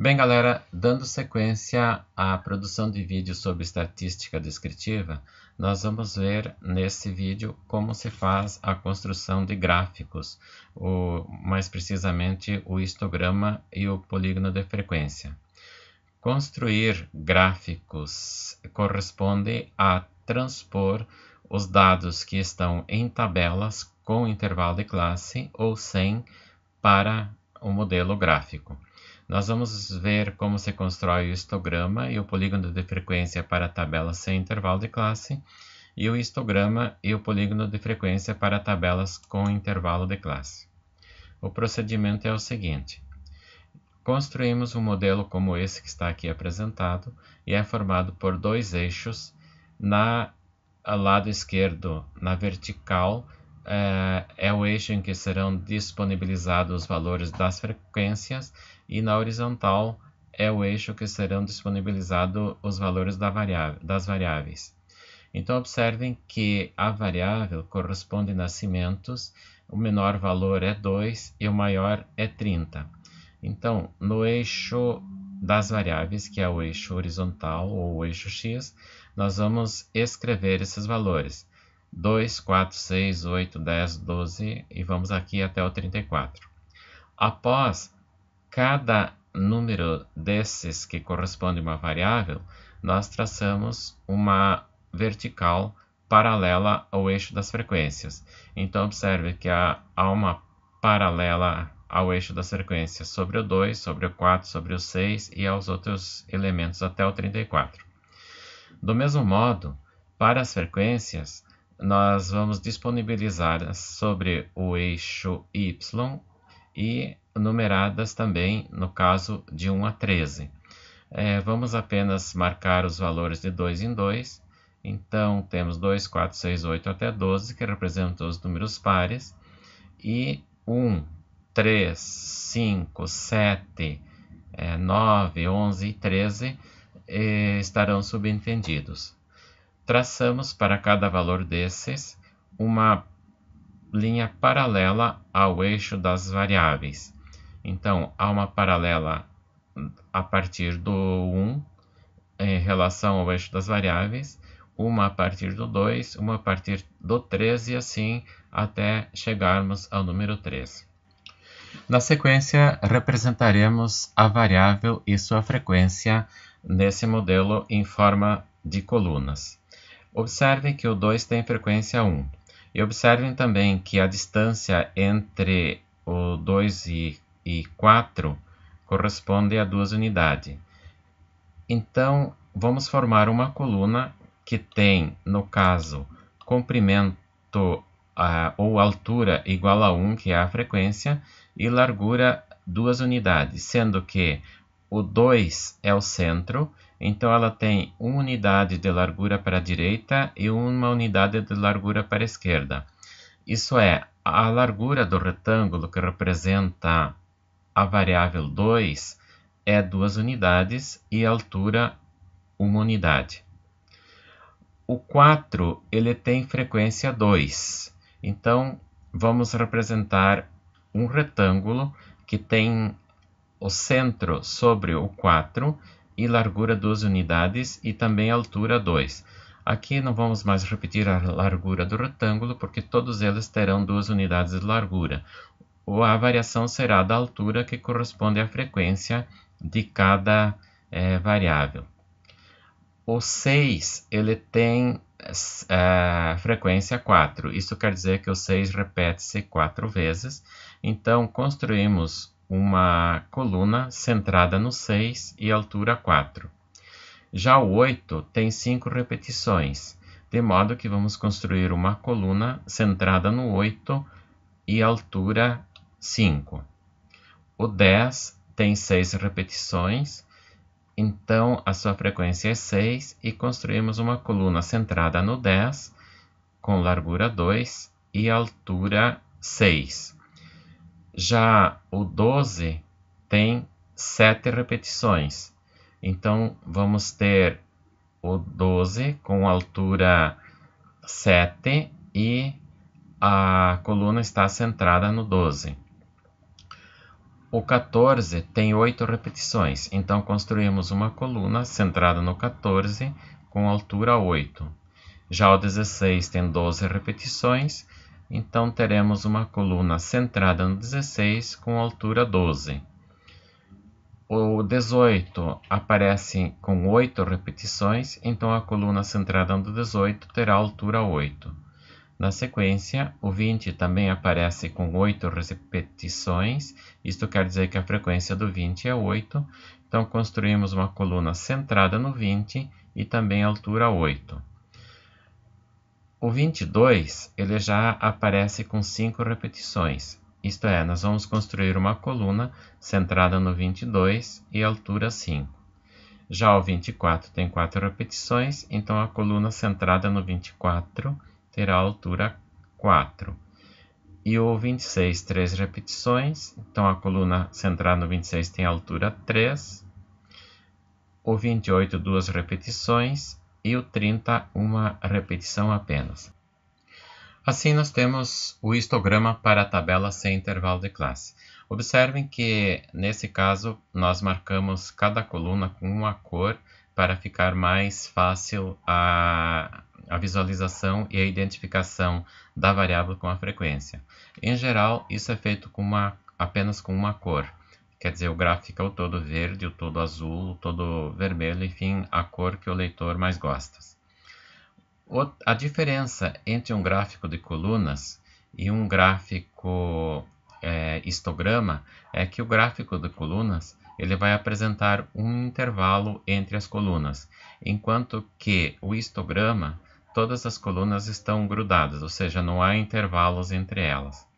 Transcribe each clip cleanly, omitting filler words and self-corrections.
Bem, galera, dando sequência à produção de vídeos sobre estatística descritiva, nós vamos ver nesse vídeo como se faz a construção de gráficos, mais precisamente o histograma e o polígono de frequência. Construir gráficos corresponde a transpor os dados que estão em tabelas com intervalo de classe ou sem para o modelo gráfico. Nós vamos ver como se constrói o histograma e o polígono de frequência para tabelas sem intervalo de classe e o histograma e o polígono de frequência para tabelas com intervalo de classe. O procedimento é o seguinte: construímos um modelo como esse que está aqui apresentado e é formado por dois eixos. Ao lado esquerdo, na vertical, é o eixo em que serão disponibilizados os valores das frequências e na horizontal é o eixo que serão disponibilizados os valores das variáveis. Então observem que a variável corresponde a nascimentos, o menor valor é 2 e o maior é 30. Então, no eixo das variáveis, que é o eixo horizontal ou o eixo x, nós vamos escrever esses valores. 2, 4, 6, 8, 10, 12 e vamos aqui até o 34. Após cada número desses que corresponde a uma variável, nós traçamos uma vertical paralela ao eixo das frequências. Então, observe que há uma paralela ao eixo das frequências sobre o 2, sobre o 4, sobre o 6 e aos outros elementos até o 34. Do mesmo modo, para as frequências, nós vamos disponibilizar sobre o eixo y e numeradas também no caso de 1 a 13. Vamos apenas marcar os valores de 2 em 2. Então, temos 2, 4, 6, 8 até 12, que representam os números pares, e 1, 3, 5, 7, 9, 11 e 13 estarão subentendidos. Traçamos para cada valor desses uma linha paralela ao eixo das variáveis. Então, há uma paralela a partir do 1 em relação ao eixo das variáveis, uma a partir do 2, uma a partir do 3 e assim até chegarmos ao número 3. Na sequência, representaremos a variável e sua frequência nesse modelo em forma de colunas. Observem que o 2 tem frequência 1. E observem também que a distância entre o 2 e 4 corresponde a 2 unidades. Então, vamos formar uma coluna que tem, no caso, comprimento ou altura igual a 1, que é a frequência, e largura 2 unidades, sendo que o 2 é o centro, então ela tem 1 unidade de largura para a direita e 1 unidade de largura para a esquerda. Isso é, a largura do retângulo que representa a variável 2 é 2 unidades e a altura 1 unidade. O 4 ele tem frequência 2, então vamos representar um retângulo que tem o centro sobre o 4 e largura 2 unidades e também altura 2. Aqui não vamos mais repetir a largura do retângulo porque todos eles terão 2 unidades de largura. A variação será da altura que corresponde à frequência de cada variável. O 6 ele tem frequência 4, isso quer dizer que o 6 repete-se 4 vezes, então construímos uma coluna centrada no 6 e altura 4. Já o 8 tem 5 repetições, de modo que vamos construir uma coluna centrada no 8 e altura 5. O 10 tem 6 repetições, então a sua frequência é 6 e construímos uma coluna centrada no 10 com largura 2 e altura 6. Já o 12 tem 7 repetições, então vamos ter o 12 com altura 7 e a coluna está centrada no 12. O 14 tem 8 repetições, então construímos uma coluna centrada no 14 com altura 8. Já o 16 tem 12 repetições, então teremos uma coluna centrada no 16 com altura 12. O 18 aparece com 8 repetições, então a coluna centrada no 18 terá altura 8. Na sequência, o 20 também aparece com 8 repetições, isto quer dizer que a frequência do 20 é 8, então construímos uma coluna centrada no 20 e também altura 8. O 22 ele já aparece com 5 repetições, isto é, nós vamos construir uma coluna centrada no 22 e altura 5. Já o 24 tem 4 repetições, então a coluna centrada no 24 terá altura 4. E o 26, 3 repetições, então a coluna centrada no 26 tem altura 3. O 28, 2 repetições e o 30, uma repetição apenas. Assim, nós temos o histograma para a tabela sem intervalo de classe. Observem que, nesse caso, nós marcamos cada coluna com uma cor para ficar mais fácil a visualização e a identificação da variável com a frequência. Em geral, isso é feito apenas com uma cor. Quer dizer, o gráfico fica o todo verde, o todo azul, o todo vermelho, enfim, a cor que o leitor mais gosta. A diferença entre um gráfico de colunas e um gráfico histograma é que o gráfico de colunas ele vai apresentar um intervalo entre as colunas, enquanto que o histograma, todas as colunas estão grudadas, ou seja, não há intervalos entre elas.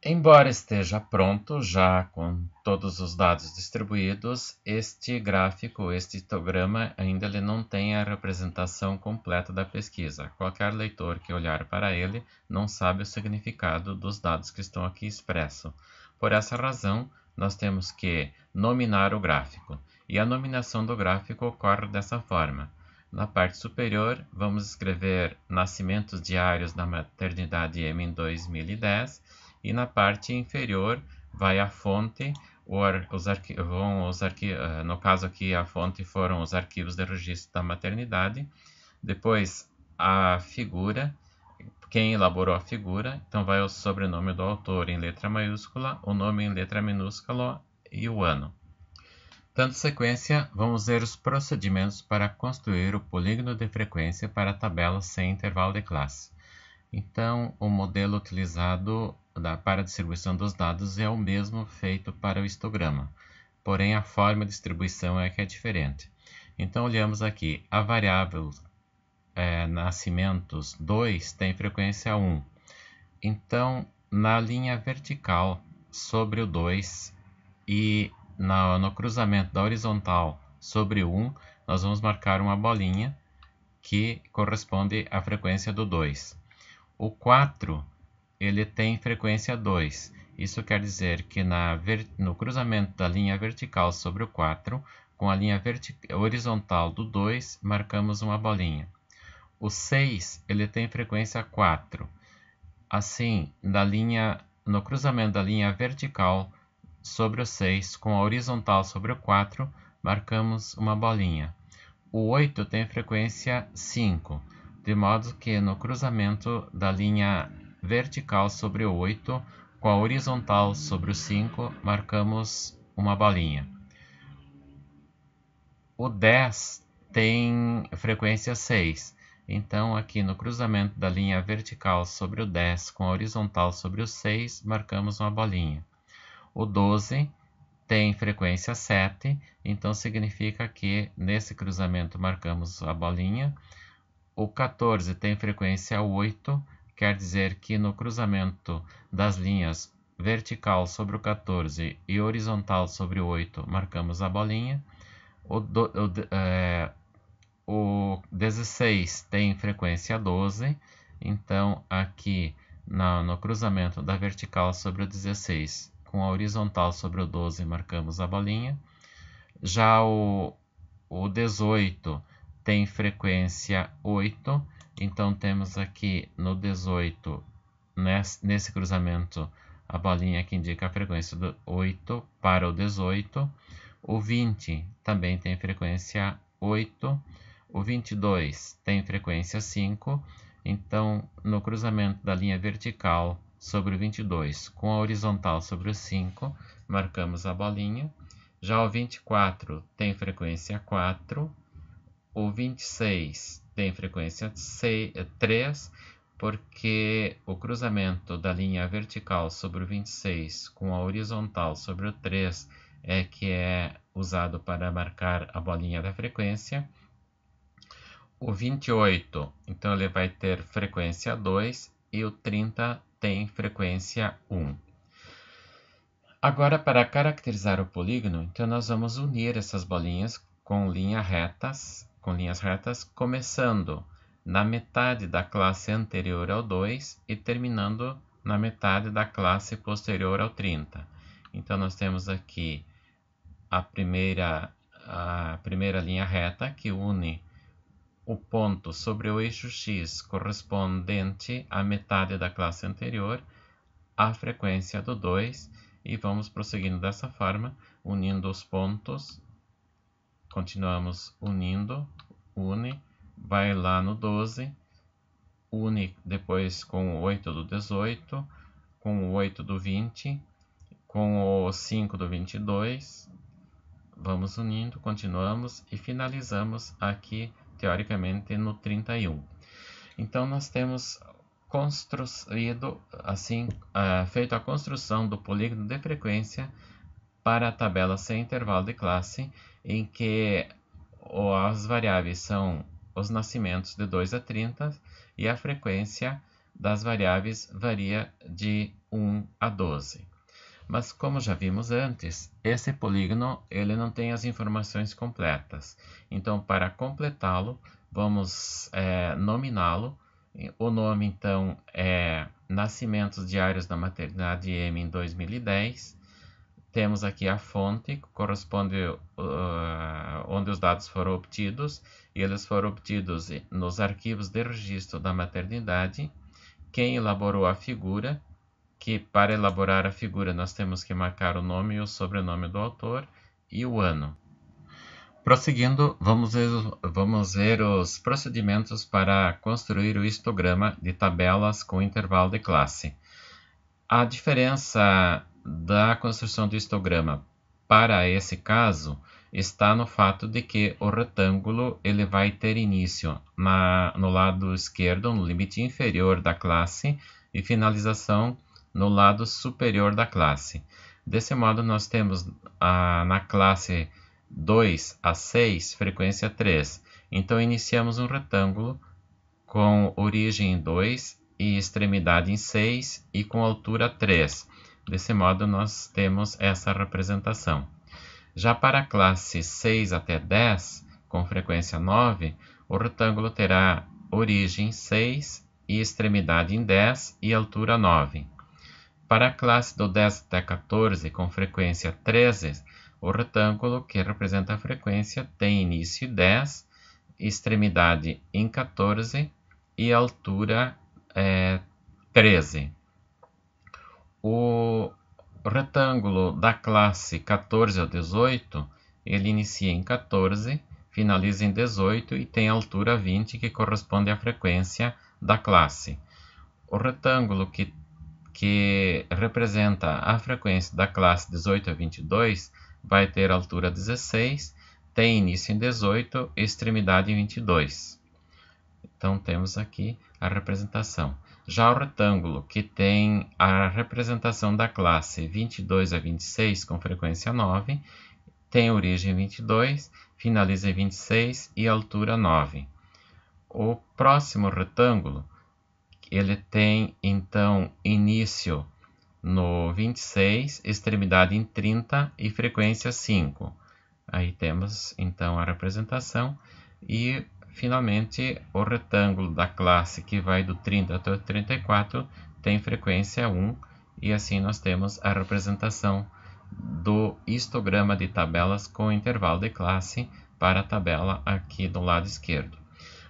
Embora esteja pronto, já com todos os dados distribuídos, este gráfico, este histograma, ainda ele não tem a representação completa da pesquisa. Qualquer leitor que olhar para ele não sabe o significado dos dados que estão aqui expressos. Por essa razão, nós temos que nominar o gráfico. E a nominação do gráfico ocorre dessa forma. Na parte superior, vamos escrever nascimentos diários da maternidade M em 2010, e na parte inferior vai a fonte, no caso aqui a fonte foram os arquivos de registro da maternidade, depois a figura, quem elaborou a figura, então vai o sobrenome do autor em letra maiúscula, o nome em letra minúscula e o ano. Dando sequência, vamos ver os procedimentos para construir o polígono de frequência para a tabela sem intervalo de classe. Então, o modelo utilizado para a distribuição dos dados é o mesmo feito para o histograma, porém a forma de distribuição é que é diferente. Então, olhamos aqui, a variável nascimentos 2 tem frequência 1. Então, na linha vertical sobre o 2 e no cruzamento da horizontal sobre o 1, nós vamos marcar uma bolinha que corresponde à frequência do 2. O 4 ele tem frequência 2. Isso quer dizer que no cruzamento da linha vertical sobre o 4, com a linha horizontal do 2, marcamos uma bolinha. O 6 ele tem frequência 4. Assim, no cruzamento da linha vertical sobre o 6, com a horizontal sobre o 4, marcamos uma bolinha. O 8 tem frequência 5, de modo que no cruzamento da linha vertical sobre o 8, com a horizontal sobre o 5, marcamos uma bolinha. O 10 tem frequência 6, então aqui no cruzamento da linha vertical sobre o 10, com a horizontal sobre o 6, marcamos uma bolinha. O 12 tem frequência 7, então significa que nesse cruzamento marcamos a bolinha. O 14 tem frequência 8, quer dizer que no cruzamento das linhas vertical sobre o 14 e horizontal sobre o 8 marcamos a bolinha. O 16 tem frequência 12, então aqui no cruzamento da vertical sobre o 16 com a horizontal sobre o 12 marcamos a bolinha. Já o 18 tem frequência 8, então temos aqui no 18, nesse cruzamento, a bolinha que indica a frequência do 8 para o 18. O 20 também tem frequência 8. O 22 tem frequência 5. Então, no cruzamento da linha vertical sobre o 22 com a horizontal sobre o 5, marcamos a bolinha. Já o 24 tem frequência 4. O 26 tem frequência 3, porque o cruzamento da linha vertical sobre o 26 com a horizontal sobre o 3 é que é usado para marcar a bolinha da frequência. O 28, então ele vai ter frequência 2 e o 30 tem frequência 1. Agora, para caracterizar o polígono, então nós vamos unir essas bolinhas com linhas retas, começando na metade da classe anterior ao 2 e terminando na metade da classe posterior ao 30. Então, nós temos aqui a primeira linha reta que une o ponto sobre o eixo X correspondente à metade da classe anterior, à frequência do 2, e vamos prosseguindo dessa forma, unindo os pontos. Continuamos unindo, vai lá no 12, une depois com o 8 do 18, com o 8 do 20, com o 5 do 22, vamos unindo, continuamos e finalizamos aqui, teoricamente, no 31. Então, nós temos construído, assim, feito a construção do polígono de frequência para a tabela sem intervalo de classe, em que as variáveis são os nascimentos de 2 a 30 e a frequência das variáveis varia de 1 a 12. Mas como já vimos antes, esse polígono ele não tem as informações completas. Então, para completá-lo, vamos nominá-lo. O nome, então, é Nascimentos Diários da Maternidade M em 2010. Temos aqui a fonte, que corresponde onde os dados foram obtidos, e eles foram obtidos nos arquivos de registro da maternidade. Quem elaborou a figura, que para elaborar a figura nós temos que marcar o nome e o sobrenome do autor e o ano. Prosseguindo, vamos ver os procedimentos para construir o histograma de tabelas com intervalo de classe. A diferença da construção do histograma para esse caso está no fato de que o retângulo ele vai ter início no lado esquerdo, no limite inferior da classe, e finalização no lado superior da classe. Desse modo, nós temos na classe 2 a 6, frequência 3. Então, iniciamos um retângulo com origem em 2 e extremidade em 6 e com altura 3. Desse modo, nós temos essa representação. Já para a classe 6 até 10, com frequência 9, o retângulo terá origem 6 e extremidade em 10 e altura 9. Para a classe do 10 até 14, com frequência 13, o retângulo que representa a frequência tem início 10, extremidade em 14 e altura 13. O retângulo da classe 14 ao 18, ele inicia em 14, finaliza em 18 e tem altura 20, que corresponde à frequência da classe. O retângulo que representa a frequência da classe 18 a 22 vai ter altura 16, tem início em 18 e extremidade em 22. Então, temos aqui a representação. Já o retângulo que tem a representação da classe 22 a 26 com frequência 9, tem origem em 22, finaliza em 26 e altura 9. O próximo retângulo, ele tem então início no 26, extremidade em 30 e frequência 5. Aí temos então a representação e finalmente o retângulo da classe que vai do 30 até o 34 tem frequência 1 e assim nós temos a representação do histograma de tabelas com intervalo de classe para a tabela aqui do lado esquerdo.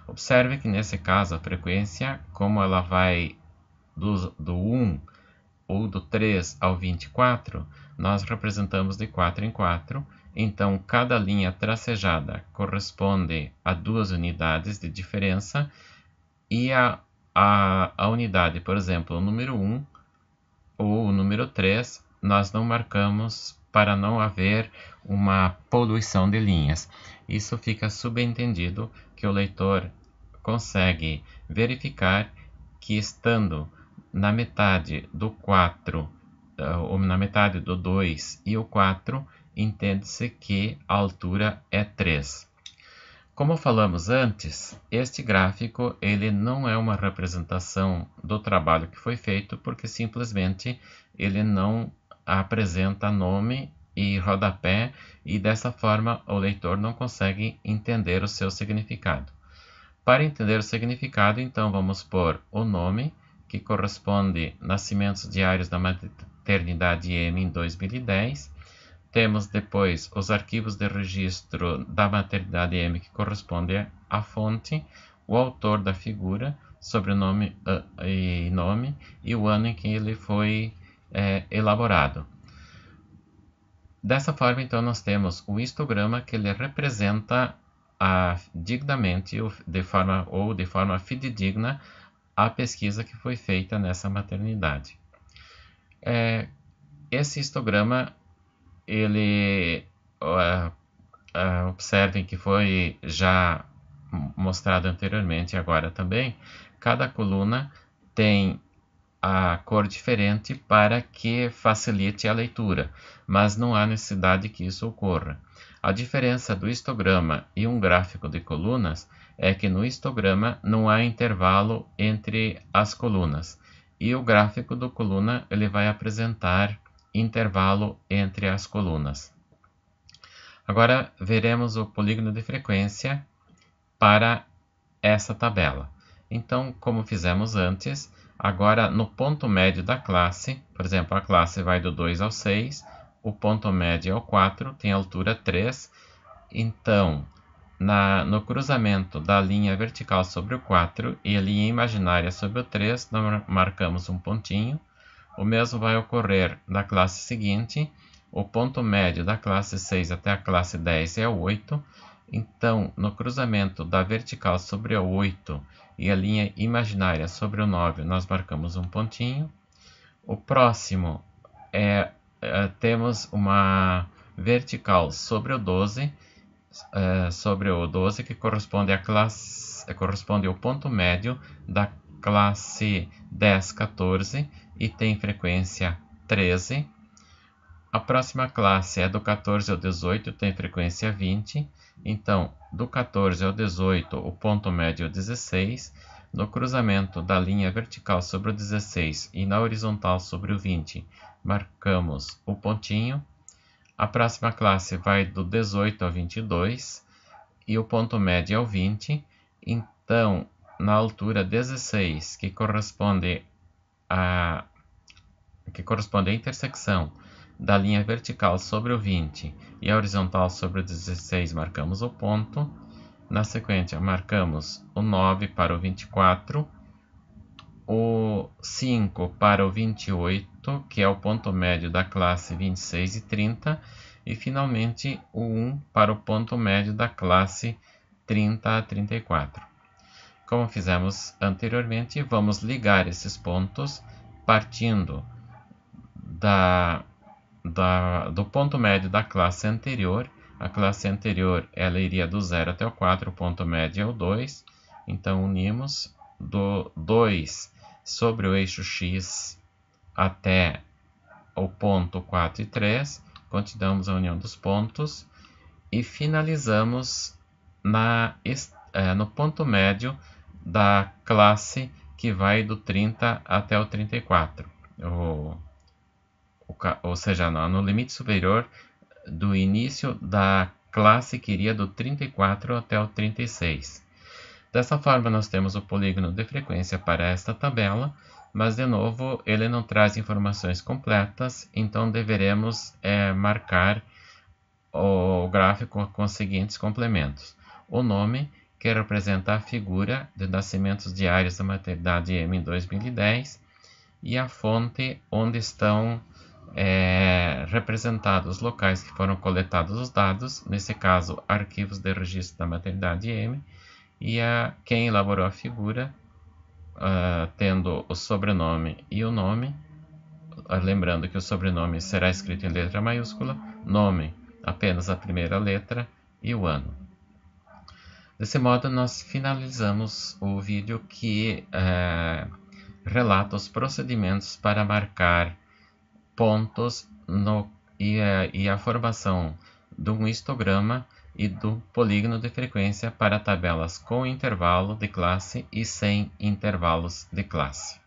Observe que nesse caso a frequência, como ela vai do 1 ou do 3 ao 24, nós representamos de 4 em 4. Então, cada linha tracejada corresponde a 2 unidades de diferença e a unidade, por exemplo, o número 1 ou o número 3, nós não marcamos para não haver uma poluição de linhas. Isso fica subentendido que o leitor consegue verificar que estando na metade do 4, ou na metade do 2 e o 4, entende-se que a altura é 3. Como falamos antes, este gráfico ele não é uma representação do trabalho que foi feito, porque simplesmente ele não apresenta nome e rodapé, e dessa forma o leitor não consegue entender o seu significado. Para entender o significado, então vamos pôr o nome, que corresponde Nascimentos Diários da Maternidade M em 2010. Temos depois os arquivos de registro da maternidade M, que corresponde à fonte, o autor da figura, sobrenome e nome, e o ano em que ele foi elaborado. Dessa forma, então, nós temos o histograma, que ele representa dignamente de forma fidedigna a pesquisa que foi feita nessa maternidade. Esse histograma ele observem que foi já mostrado anteriormente, agora também, cada coluna tem a cor diferente para que facilite a leitura, mas não há necessidade que isso ocorra. A diferença do histograma e um gráfico de colunas é que no histograma não há intervalo entre as colunas, e o gráfico da coluna ele vai apresentar intervalo entre as colunas. Agora veremos o polígono de frequência para essa tabela. Então, como fizemos antes, agora no ponto médio da classe, por exemplo, a classe vai do 2 ao 6, o ponto médio é o 4, tem altura 3, então no cruzamento da linha vertical sobre o 4 e a linha imaginária sobre o 3, nós marcamos um pontinho. O mesmo vai ocorrer na classe seguinte, o ponto médio da classe 6 até a classe 10 é 8, então no cruzamento da vertical sobre o 8 e a linha imaginária sobre o 9, nós marcamos um pontinho. O próximo temos uma vertical sobre o 12, que corresponde ao ponto médio da classe 10, 14 e tem frequência 13. A próxima classe é do 14 ao 18, tem frequência 20. Então, do 14 ao 18, o ponto médio é 16. No cruzamento da linha vertical sobre o 16 e na horizontal sobre o 20, marcamos o pontinho. A próxima classe vai do 18 ao 22 e o ponto médio é o 20. Então, na altura 16, que corresponde à intersecção da linha vertical sobre o 20 e a horizontal sobre o 16, marcamos o ponto. Na sequência, marcamos o 9 para o 24, o 5 para o 28, que é o ponto médio da classe 26 e 30, e finalmente o 1 para o ponto médio da classe 30 a 34. Como fizemos anteriormente, vamos ligar esses pontos partindo do ponto médio da classe anterior. A classe anterior ela iria do 0 até o 4, o ponto médio é o 2. Então, unimos do 2 sobre o eixo X até o ponto 4 e 3. Continuamos a união dos pontos e finalizamos no ponto médio da classe que vai do 30 até o 34. Ou seja, no limite superior do início da classe que iria do 34 até o 36. Dessa forma, nós temos o polígono de frequência para esta tabela, mas, de novo, ele não traz informações completas, então deveremos marcar o gráfico com os seguintes complementos. O nome, que representa a figura de Nascimentos Diários da Maternidade M em 2010, e a fonte onde estão representados os locais que foram coletados os dados, nesse caso, arquivos de registro da maternidade M, e quem elaborou a figura, tendo o sobrenome e o nome, lembrando que o sobrenome será escrito em letra maiúscula, nome apenas a primeira letra e o ano. Desse modo, nós finalizamos o vídeo que relata os procedimentos para marcar pontos e a formação de um histograma e do polígono de frequência para tabelas com intervalo de classe e sem intervalos de classe.